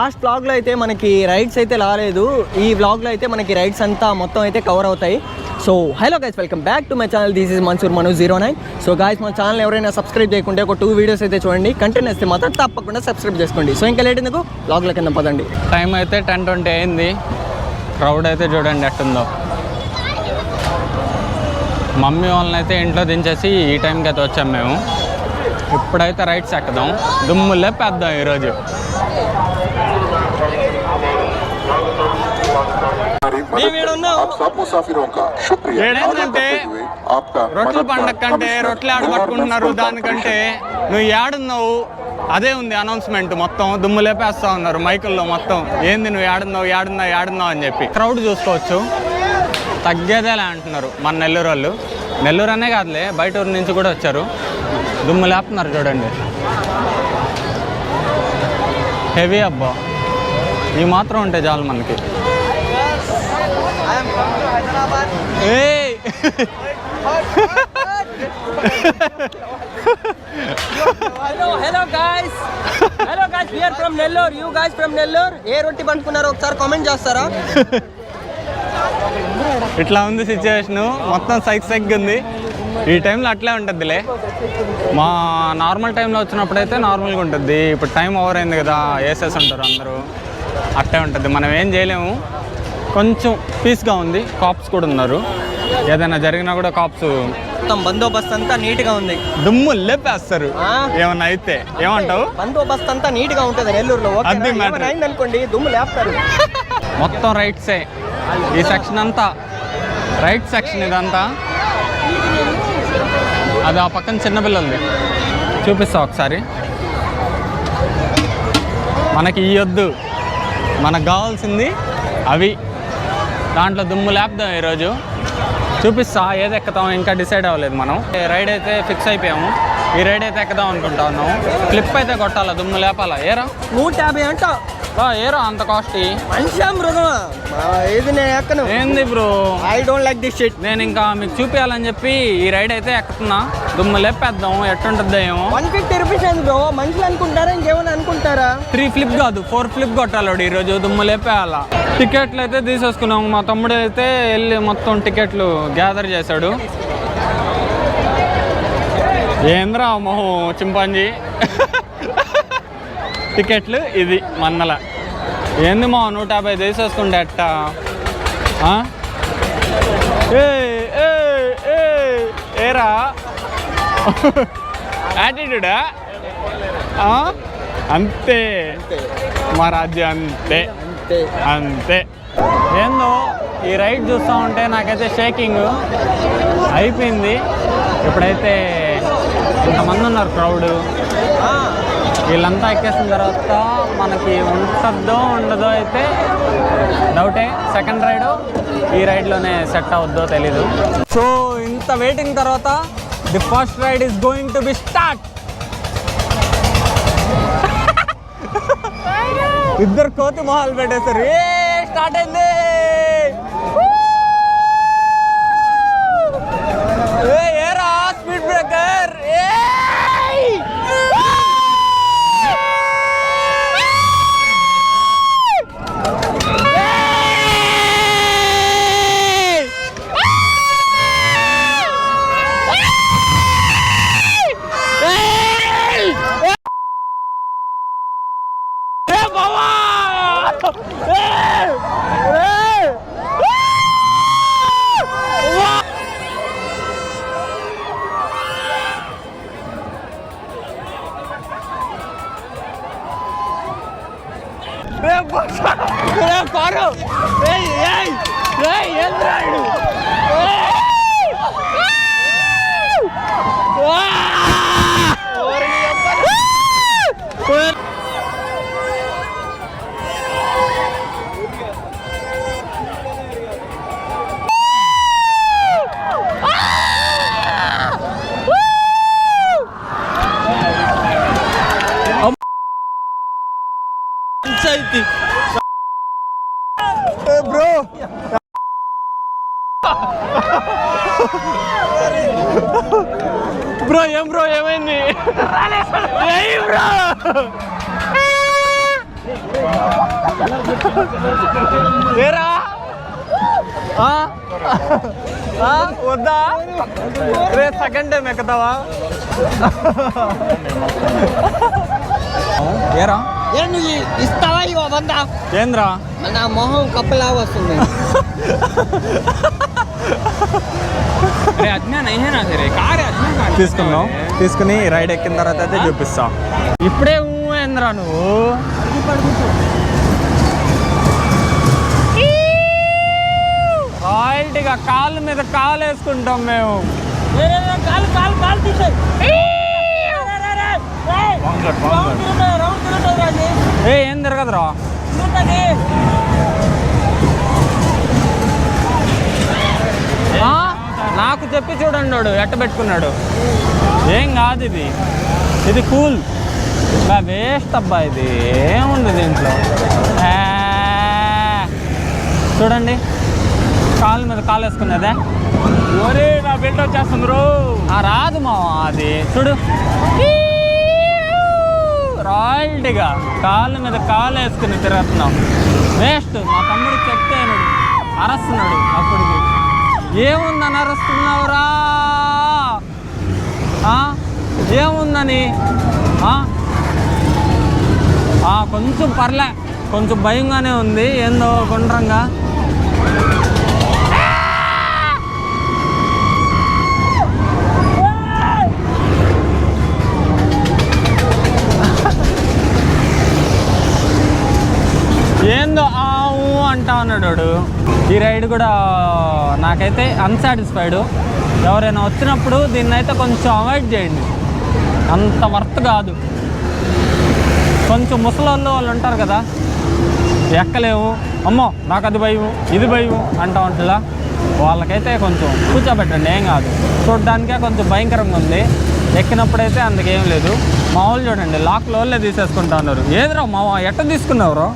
Last వ్లాగ్లో అయితే మనకి రైడ్స్ అయితే రాలేదు. ఈ వ్లాగ్లో అయితే మనకి రైడ్స్ అంతా మొత్తం అయితే కవర్ అవుతాయి. So hello guys, welcome back to my channel. This is Mansoor Manu 09. So guys, మన ఛానల్ ఎవరైనా సబ్స్క్రైబ్ చేయకుంటే ఒక 2 వీడియోస్ అయితే చూడండి. కంటెంట్ వస్తే మాత్రం తప్పకుండా సబ్స్క్రైబ్ చేసుకోండి. సో ఇంకా లేట్ ఎందుకు, వ్లాగ్లో కింద పదండి. టైం అయితే 10:20 అయింది. క్రౌడ్ అయితే చూడండి ఎట్టుందో. మమ్మీ వాళ్ళని అయితే ఇంట్లో దించేసి ఈ టైంకి అయితే వచ్చాం మేము. ఇప్పుడైతే రైట్స్ ఎక్కుదాం, దుమ్ములే పెద్దాం ఈరోజు. ఏడేంటంటే రొట్టెల పండగ కంటే రొట్టెలు ఆడబట్టుకుంటున్నారు, దానికంటే నువ్వు ఏడున్నావు అదే ఉంది అనౌన్స్మెంట్. మొత్తం దుమ్ము లేపేస్తా ఉన్నారు మైకుల్లో మొత్తం. ఏంది నువ్వు ఏడున్నావు అని చెప్పి. క్రౌడ్ చూసుకోవచ్చు, తగ్గేదేలే అంటున్నారు మన నెల్లూరు వాళ్ళు. నెల్లూరు అనే కాదులే, బయట ఊరు నుంచి కూడా వచ్చారు. దుమ్ము లేపుతున్నారు చూడండి. హెవీ అబ్బా, ఈ మాత్రం ఉంటే చాలు మనకి. Hello guys, we are from Nellore. You guys from Nellore? ఏ రొట్టి పండుకున్నారో ఒకసారి కామెంట్ చేస్తారా? ఇట్లా ఉంది సిచ్యువేషను, మొత్తం సైగ్ ఉంది. ఈ టైంలో అట్లే ఉంటుందిలే. మా నార్మల్ టైంలో వచ్చినప్పుడైతే నార్మల్గా ఉంటుంది. ఇప్పుడు టైం ఓవర్ అయింది కదా, వేసేసి ఉంటారు అందరూ, అట్లే ఉంటుంది. మనం ఏం చేయలేము. కొంచెం పీస్గా ఉంది. కాప్స్ కూడా ఉన్నారు, ఏదైనా జరిగినా కూడా కాప్స్ మొత్తం బందోబస్తు అంతా నీట్గా ఉంది. దుమ్ము లేపేస్తారు ఏమన్నా అయితే. ఏమంటావు? బందోబస్తు అంతా నీట్గా ఉంటుంది నెల్లూరులో. అయిందనుకోండి దుమ్ము లేపుతారు. మొత్తం రైట్సే ఈ సెక్షన్ అంతా, రైట్ సెక్షన్ ఇదంతా. అది ఆ పక్కన చిన్నపిల్లలది, చూపిస్తా ఒకసారి. మనకి ఈ వద్దు, మనకు కావాల్సింది అవి. దాంట్లో దుమ్ము లేపుదాం ఈరోజు. చూపిస్తా ఏది ఎక్కుతాం, ఇంకా డిసైడ్ అవ్వలేదు మనం. రైడ్ అయితే ఫిక్స్ అయిపోయాము. ఈ రైడ్ అయితే ఎక్కుదాం అనుకుంటా ఉన్నాము. క్లిప్ అయితే కొట్టాలా, దుమ్ము లేపాలా. ఏరా 150 అంట. ఏరా అంత కాస్ట్లీ? మనిషి మృగమా ఇది, నేను ఎక్కను. ఏంది bro, I don't like this shit. నేను ఇంకా మీకు చూపించాలని చెప్పి ఈ రైడ్ అయితే ఎక్కుతున్నా. దుమ్ము లేపేద్దాం, ఎట్టుంటుందో ఏమో. 150 రూపీస్ అండి బ్రో. మనుషులు అనుకుంటారా ఇంకేమైనా అనుకుంటారా? 3 ఫ్లిప్ కాదు 4 ఫ్లిప్ కొట్టాలి ఈరోజు. దుమ్ము లేపేయాలా. టికెట్లు అయితే తీసేసుకున్నాము. మా తమ్ముడు అయితే వెళ్ళి మొత్తం టికెట్లు గ్యాదర్ చేశాడు. ఏంద్రా మొహం చింపాంజీ. టికెట్లు ఇది మన్నల. ఏంది మా 150 తీసేసుకుంటే ఎట్టా? ఏరా యాటిట్యూడా? అంతే మా రాజ్యం, అంతే అంతే. ఏందో ఈ రైడ్ చూస్తూ ఉంటే నాకైతే షేకింగ్ అయిపోయింది. ఇప్పుడైతే ఇంతమంది ఉన్నారు క్రౌడ్. వీళ్ళంతా ఎక్కేసిన తర్వాత మనకి ఉంటుందో ఉండదో అయితే డౌటే. సెకండ్ రైడ్ ఈ రైడ్లోనే సెట్ అవుద్దో తెలీదు. సో ఇంత వెయిటింగ్ తర్వాత the first ride is going to be start. ఇద్దరు కోతి మొహాలు పెట్టేస్తారు. స్టార్ట్ అయింది. ఏరా స్పీడ్ బ్రేకర్. బ్రో బ్రో ఏం బ్రో ఏమైంది? ఏరా వద్దా రే సెకండ్ టైం ఎక్కుతావా ఏరా నువ్వు ఇస్తావా ఇవ్వ వందా ఏంద్రా నా మొహం కప్పలా వస్తుంది తీసుకున్నాం తీసుకుని రైడ్ ఎక్కిన తర్వాత అయితే చూపిస్తాం ఇప్పుడే ఏంద్రా నువ్వు రాయల్టీగా కాళ్ళ మీద కాలు వేసుకుంటాం మేము ఏం తిరగదురా నాకు చెప్పి చూడండి వాడు ఎట్ట పెట్టుకున్నాడు ఏం కాదు ఇది కూల్ వేస్ట్ అబ్బా ఇది ఏముంది దీంట్లో చూడండి కాలు మీద కాలు వేసుకున్నదే ఒరే నా బెల్ట్ వచ్చేస్తుంది రాదు మా అది చూడు రాయల్టీగా కాళ్ళ మీద కాలు వేసుకుని తిరుగుతున్నాం వేస్ట్ మా తమ్ముడు చెప్తే అరస్తున్నాడు అప్పటికి ఏముందని అరుస్తున్నావురా ఏముందని కొంచెం పర్లే కొంచెం భయంగానే ఉంది ఏందో గుండ్రంగా ఏందో అంటా ఉన్నాడు ఈ రైడ్ కూడా నాకైతే అన్సాటిస్ఫైడ్ ఎవరైనా వచ్చినప్పుడు దీన్ని అయితే కొంచెం అవాయిడ్ చేయండి అంత వర్త్ కాదు కొంచెం ముసలోళ్ళు వాళ్ళు ఉంటారు కదా ఎక్కలేము అమ్మో నాకు అది భయం ఇది భయం అంటా ఉంటుందా వాళ్ళకైతే కొంచెం కూర్చోబెట్టండి ఏం కాదు చూడడానికే కొంచెం భయంకరంగా ఉంది ఎక్కినప్పుడైతే అందుకేం లేదు మా వాళ్ళు చూడండి లాక్లో వాళ్ళే తీసేసుకుంటా ఉన్నారు ఏదిరా మా ఎట్ట తీసుకున్నావురో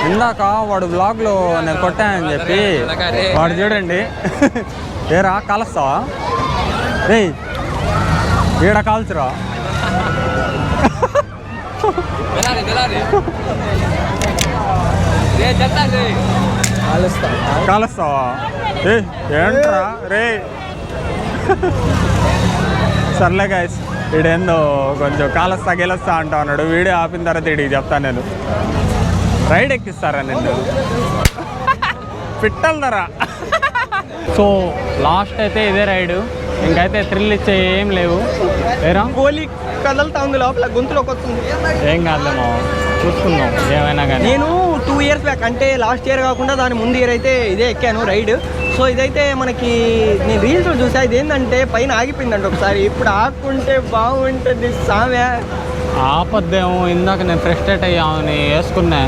ఇందాక వాడు బ్లాగ్లో నేను కొట్టానని చెప్పి వాడు చూడండి ఏరా కాలుస్తావా రే ఈడ కాల్చురా కాలుస్తావా ఏంట్రా రే సర్లే గాయస్ వీడేందో కొంచెం కాలుస్తా గెలుస్తా అంటా అన్నాడు వీడియో ఆపిన తర్వాత వీడికి చెప్తాను నేను రైడ్ ఎక్కిస్తారా నిన్ను పిట్టలదరా సో లాస్ట్ అయితే ఇదే రైడు ఇంకైతే థ్రిల్ ఇచ్చే ఏం లేవు ఏరా గోలీ కదలుతా ఉంది లోపల గొంతులోకి వస్తుంది ఏం కాదేమో చూసుకుందాం ఏమైనా కానీ నేను 2 years బ్యాక్ అంటే లాస్ట్ ఇయర్ కాకుండా దాని ముందు ఇయర్ అయితే ఇదే ఎక్కాను రైడ్ సో ఇదైతే మనకి నేను రీల్స్లో చూసా ఇది ఏంటంటే పైన ఆగిపోయిందంట ఒకసారి ఇప్పుడు ఆపుకుంటే బాగుంటుంది సామె ఆపద్దేమో ఇందాక నేను ఫ్రస్ట్రేట్ అయ్యామని వేసుకున్నా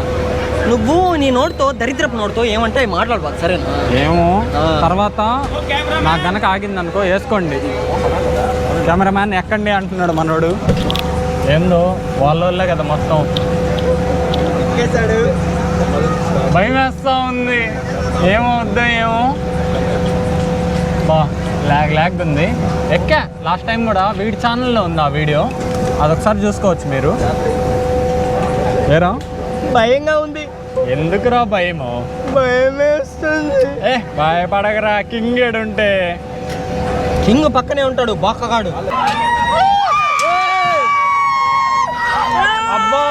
నువ్వు నీ నోటితో దరిద్రపు నోటితో ఏమంటే మాట్లాడబాదు సరేనా ఏమో తర్వాత నాకు గనక ఆగిందనుకో వేసుకోండి కెమెరామ్యాన్ ఎక్కండి అంటున్నాడు మనోడు ఏందో వాళ్ళే కదా మొత్తం భయం వేస్తూ ఉంది ఏమో వద్దా ఏమో బా లాగ్ ఉంది ఎక్కా లాస్ట్ టైం కూడా వీడి ఛానల్లో ఉంది ఆ వీడియో అదొకసారి చూసుకోవచ్చు మీరు ఏరా భయంగా ఉంది ఎందుకురా భయము భయం వేస్తుంది భయపడగరా కింగ్ ఏడుంటే కింగ్ పక్కనే ఉంటాడు బాక్కగాడు అబ్బా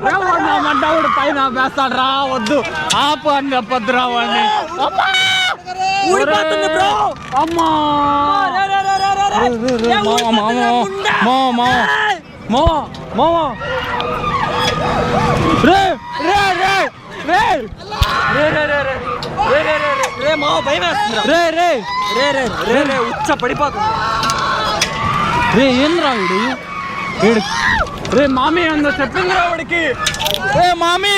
పడిపోతుంది మంటవుడు పైన వేస్తాడు రా వద్దు ఆపు అని చెప్పొద్దు రా వాడిని అమ్మా భయం వేస్తుంది. రే రే రే రే రే రే ఉచ్చ పడిపోతుంది. రే ఏంద్రా వీడు రే మామీ అందో చెప్పిందిరా వాడికి. రే మామీ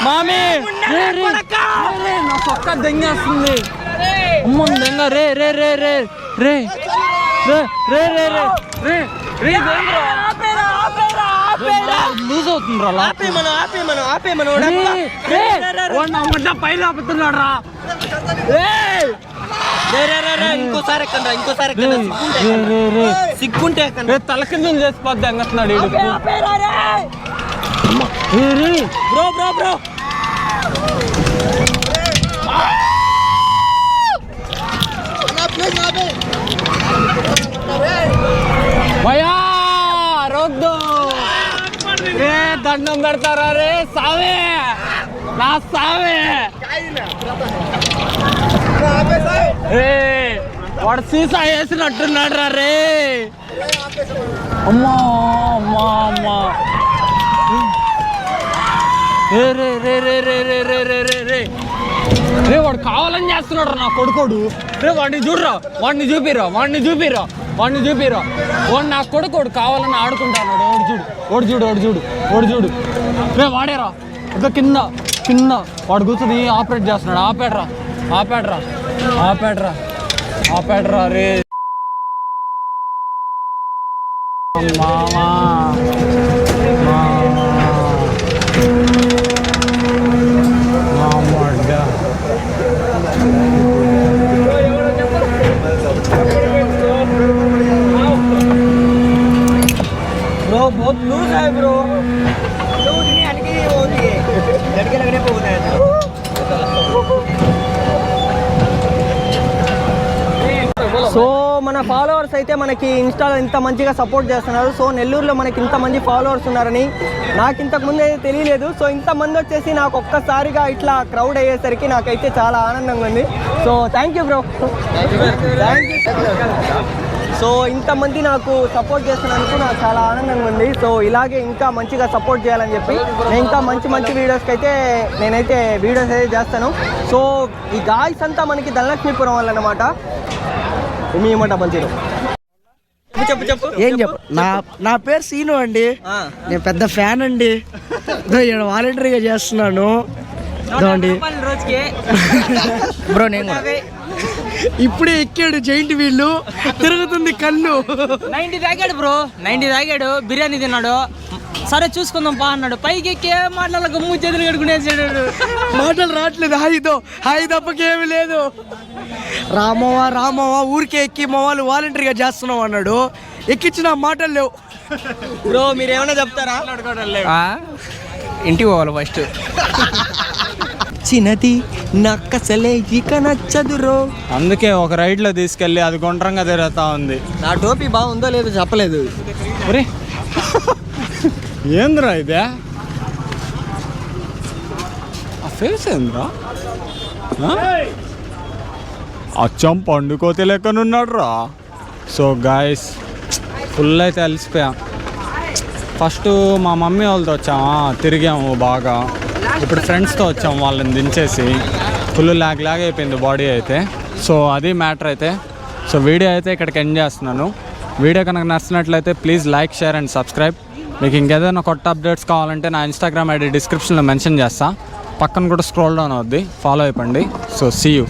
మామీ రే రే రే నా పక్క దెంగేస్తుంది. అమ్మ దెంగ. రే రే రే రే రే రే రే రే రే రే లూజ్ అవుతుందిరా. పైన ఆపుతున్నాడు రా. ఇంకోసారి సిగ్గుంటే తల కింద చేసిపోద్ది అంగస్తున్నాడు బ్రో బ్రో బ్రో. భయా రోడ్డు రే దండం పెడతారా రే సావే నా సావే. వాడు సీసా వేసినట్టున్నాడు రా రే. అమ్మా అమ్మా అమ్మా రే రే రే రే రే రే రే రే రే రే రే వాడు కావాలని చేస్తున్నాడు నా కొడుకోడు. రే వాడిని చూడరా, వాడిని చూపిరా, వాడిని చూపిరా, వాడిని చూపిరా. వాడు నా కొడుకోడు కావాలని ఆడుకుంటాడు. ఓడి చూడు ఓడి చూడు ఓడి చూడు. రే వాడేరా ఇక కింద కింద వాడు కూర్చొని ఆపరేట్ చేస్తున్నాడు. ఆపేడ్రా ఆపేడ్రా ఆపేడ్రా ఆపేడ్రా రే మామా ब्रो बहुत लूज है ब्रो. लूज नहीं हल्की होती है, लड़के लगने पे होता है. సో మన ఫాలోవర్స్ అయితే మనకి ఇన్స్టాలో ఇంత మంచిగా సపోర్ట్ చేస్తున్నారు. సో నెల్లూరులో మనకి ఇంత మంది ఫాలోవర్స్ ఉన్నారని నాకు ఇంతకు ముందు అయితే తెలియలేదు. సో ఇంతమంది వచ్చేసి నాకు ఒక్కసారిగా ఇట్లా క్రౌడ్ అయ్యేసరికి నాకైతే చాలా ఆనందంగా ఉంది. So thank you bro, thank you. So ఇంతమంది నాకు సపోర్ట్ చేస్తున్నందుకు నాకు చాలా ఆనందంగా ఉంది. సో ఇలాగే ఇంకా మంచిగా సపోర్ట్ చేయాలని చెప్పి నేను ఇంకా మంచి మంచి వీడియోస్కి అయితే నేనైతే వీడియోస్ అయితే చేస్తాను. సో ఈ గాయస్ అంతా మనకి ధనలక్ష్మీపురం వాళ్ళు అనమాట. మీ ఏమంటా మంచిగా చెప్పు చెప్పు ఏం చెప్పు. నా పేరు సీను అండి. నేను పెద్ద ఫ్యాన్ అండి. వాలంటరీగా చేస్తున్నాను బ్రో. నేను ఇప్పుడే ఎక్కాడు జైంట్ వీళ్ళు, తిరుగుతుంది కళ్ళు. 90 తాగాడు బ్రో, 90 తాగాడు, బిర్యానీ తిన్నాడు. సరే చూసుకుందాం పా అన్నాడు. పైకి ఎక్కి మాటల గమ్ము చేతులు కడుకునేసాడు. మాటలు రావట్లేదు. హాయి తప్పకేమి లేదు. రామవ్వ రామవ్వ ఊరికే ఎక్కి మా వాళ్ళు వాలంటరీగా చేస్తున్నాం అన్నాడు. ఎక్కించిన మాటలు లేవు. బ్రో మీరేమన్నా చెప్తారా? ఇంటికి పోవాలి ఫస్ట్. చిన్నది నాకసలే ఇక నచ్చదురో. అందుకే ఒక రైడ్లో తీసుకెళ్ళి అది గుండ్రంగా తిరుగుతా ఉంది. నా టోపీ బాగుందో లేదో చెప్పలేదు. ఒరే ఏంద్రా ఇదే? ఆ ఫేస్ ఏంద్రా? అచ్చం పండుకోతే లెక్కనున్నాడు రా. సో గాయస్ ఫుల్ అయితే అలసిపోయాం. ఫస్ట్ మా మమ్మీ వాళ్ళతో వచ్చామా, తిరిగాము బాగా. ఇప్పుడు ఫ్రెండ్స్తో వచ్చాము వాళ్ళని దించేసి. ఫుల్ లాగ్ అయిపోయింది బాడీ అయితే. సో అది మ్యాటర్ అయితే. సో వీడియో అయితే ఇక్కడికి ఎండ్ చేస్తున్నాను. వీడియో కనుక నచ్చినట్లయితే please like, share and subscribe. మీకు ఇంకేదైనా కొత్త అప్డేట్స్ కావాలంటే నా ఇన్స్టాగ్రామ్ ఐడి డిస్క్రిప్షన్లో మెన్షన్ చేస్తా. పక్కన కూడా స్క్రోల్ డౌన్ అవుద్ది, ఫాలో అయిపోండి. So see you.